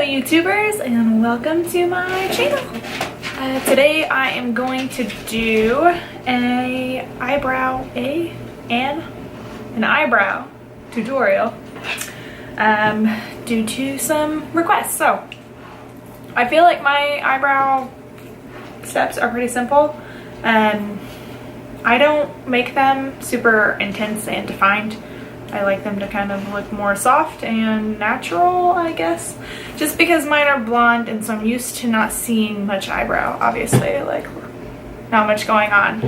YouTubers, and welcome to my channel. Today I am going to do an eyebrow tutorial due to some requests. So I feel like my eyebrow steps are pretty simple. I don't make them super intense and defined. I like them to kind of look more soft and natural, I guess. Just because mine are blonde, and so I'm used to not seeing much eyebrow, obviously, like not much going on.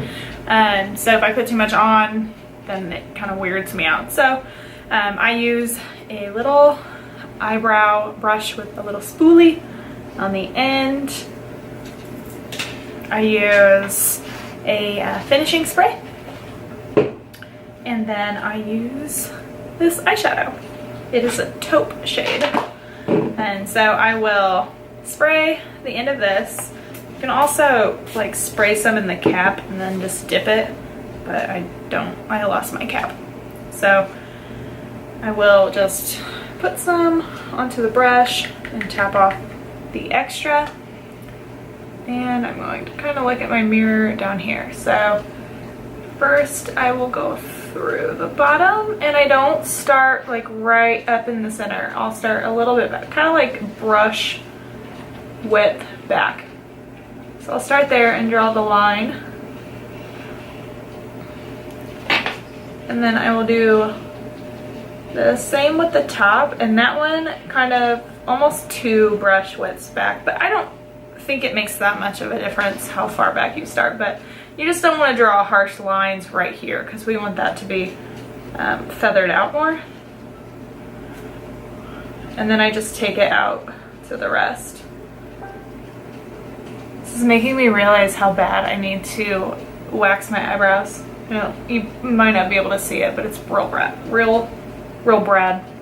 So if I put too much on, then it kind of weirds me out. So I use a little eyebrow brush with a little spoolie on the end. I use a finishing spray. And then I use this eyeshadow. It is a taupe shade. And so I will spray the end of this. You can also like spray some in the cap and then just dip it, but I lost my cap. So I will just put some onto the brush and tap off the extra. And I'm going to kind of look at my mirror down here. So first I will go through the bottom, and I don't start like right up in the center. I'll start a little bit back, kind of like brush width back. So I'll start there and draw the line. And then I will do the same with the top, and that one kind of almost 2 brush widths back, but I don't think it makes that much of a difference how far back you start, but you just don't want to draw harsh lines right here because we want that to be feathered out more. And then I just take it out to the rest. This is making me realize how bad I need to wax my eyebrows. You know, you might not be able to see it, but it's real Brad.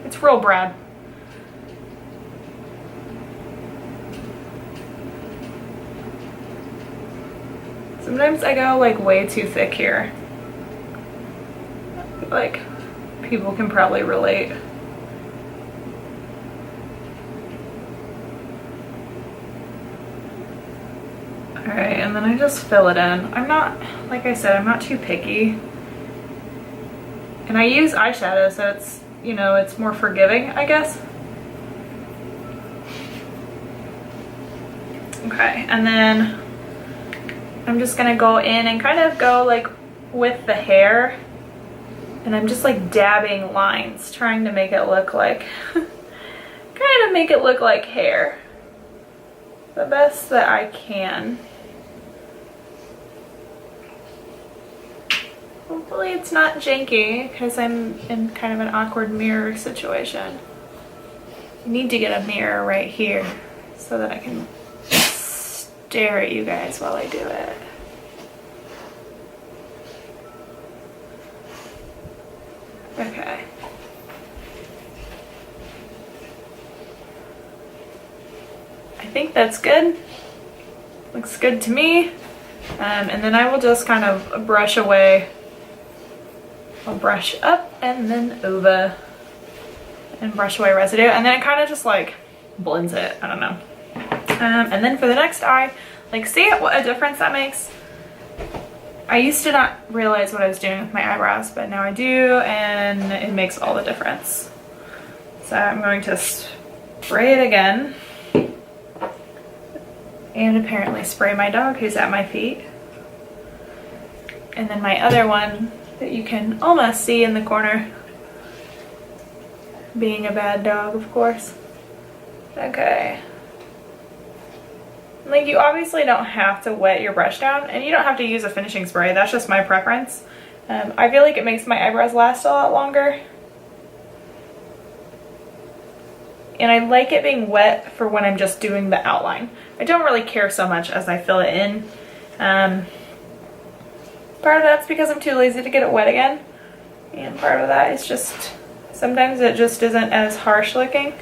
It's real Brad. Sometimes I go like way too thick here. Like, people can probably relate. Alright, and then I just fill it in. I'm not, like I said, I'm not too picky. And I use eyeshadow, so it's, you know, it's more forgiving, I guess. Okay, and then I'm just gonna go in and kind of go like with the hair, and I'm just like dabbing lines, trying to make it look like, kind of make it look like hair, the best that I can. Hopefully it's not janky, because I'm in kind of an awkward mirror situation. I need to get a mirror right here so that I can stare at you guys while I do it. Okay. I think that's good. Looks good to me. And then I will just kind of brush away. I'll brush up and then over and brush away residue, and then it kind of just like blends it. I don't know. And then for the next eye, like, see what a difference that makes? I used to not realize what I was doing with my eyebrows, but now I do, and it makes all the difference. So I'm going to spray it again, and apparently spray my dog who's at my feet. And then my other one that you can almost see in the corner, being a bad dog, of course. Okay. Like, you obviously don't have to wet your brush down, and you don't have to use a finishing spray. That's just my preference. I feel like it makes my eyebrows last a lot longer. And I like it being wet for when I'm just doing the outline. I don't really care so much as I fill it in. Part of that's because I'm too lazy to get it wet again. And part of that is just, sometimes it just isn't as harsh looking.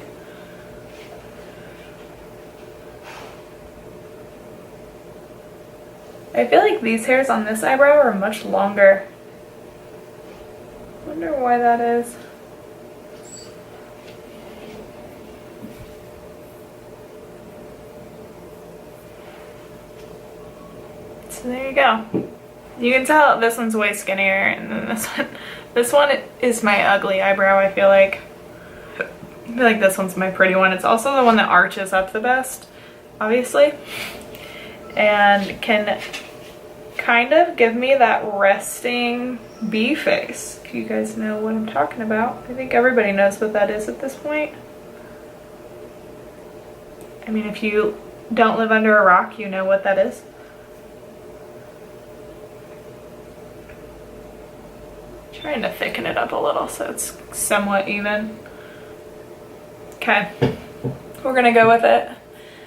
I feel like these hairs on this eyebrow are much longer. I wonder why that is. So there you go. You can tell this one's way skinnier, and then this one is my ugly eyebrow. I feel like this one's my pretty one. It's also the one that arches up the best, obviously, and can kind of give me that resting bee face. If you guys know what I'm talking about. I think everybody knows what that is at this point. I mean, if you don't live under a rock, you know what that is. Trying to thicken it up a little so it's somewhat even. Okay, we're gonna go with it.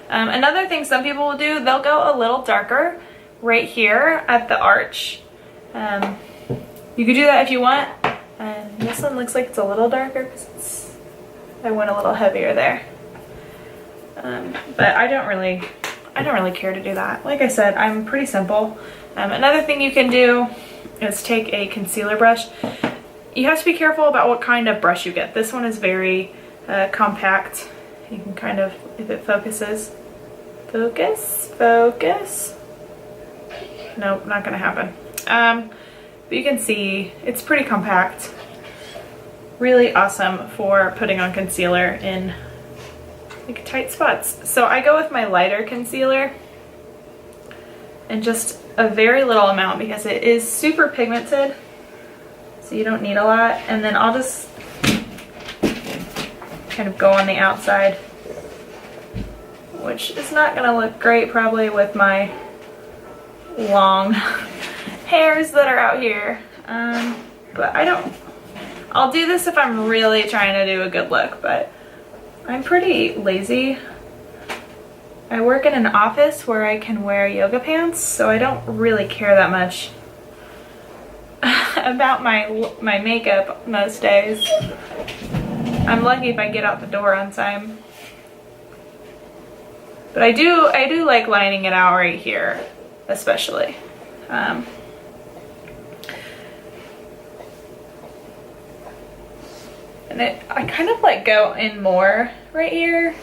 Another thing some people will do, they'll go a little darker right here at the arch. You could do that if you want. And this one looks like it's a little darker because I went a little heavier there. But I don't really care to do that. Like I said, I'm pretty simple. Another thing you can do is take a concealer brush. You have to be careful about what kind of brush you get. This one is very compact. You can kind of, if it focuses, focus. Nope, not gonna happen. But you can see it's pretty compact. Really awesome for putting on concealer in like tight spots. So I go with my lighter concealer and just a very little amount because it is super pigmented, so you don't need a lot. And then I'll just kind of go on the outside, which is not gonna look great probably with my long hairs that are out here. But I'll do this if I'm really trying to do a good look, but I'm pretty lazy. I work in an office where I can wear yoga pants, so I don't really care that much about my makeup most days. I'm lucky if I get out the door on time. But I do like lining it out right here, especially. And I kind of like go in more right here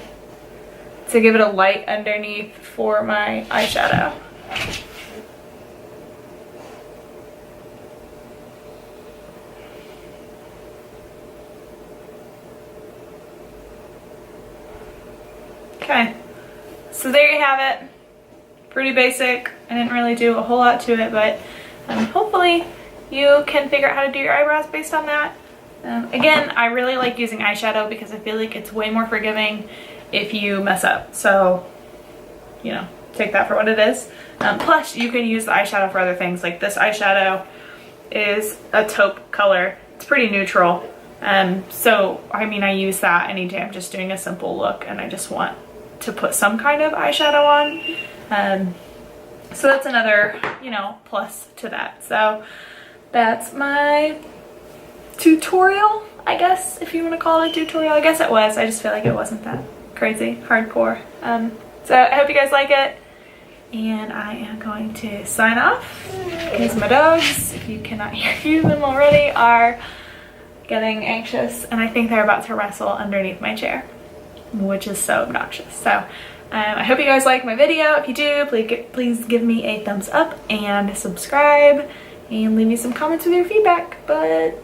to give it a light underneath for my eyeshadow. Okay, so there you have it. Pretty basic. I didn't really do a whole lot to it, but hopefully you can figure out how to do your eyebrows based on that. Again, I really like using eyeshadow because I feel like it's way more forgiving if you mess up. So, you know, take that for what it is. Plus, you can use the eyeshadow for other things. Like this eyeshadow is a taupe color. It's pretty neutral. So, I mean, I use that anytime I'm just doing a simple look and I just want to put some kind of eyeshadow on. So that's another, you know, plus to that. So that's my tutorial, I guess, if you want to call it a tutorial. I guess it was. I just feel like it wasn't that crazy hardcore. So I hope you guys like it, and I am going to sign off because my dogs, if you cannot hear them already, are getting anxious, and I think they're about to wrestle underneath my chair, which is so obnoxious. So I hope you guys like my video. If you do, please give me a thumbs up and subscribe and leave me some comments with your feedback, but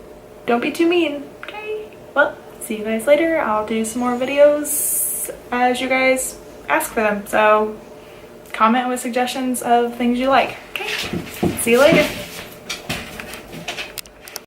don't be too mean, okay? Well, see you guys later. I'll do some more videos as you guys ask for them. So comment with suggestions of things you like, okay? See you later.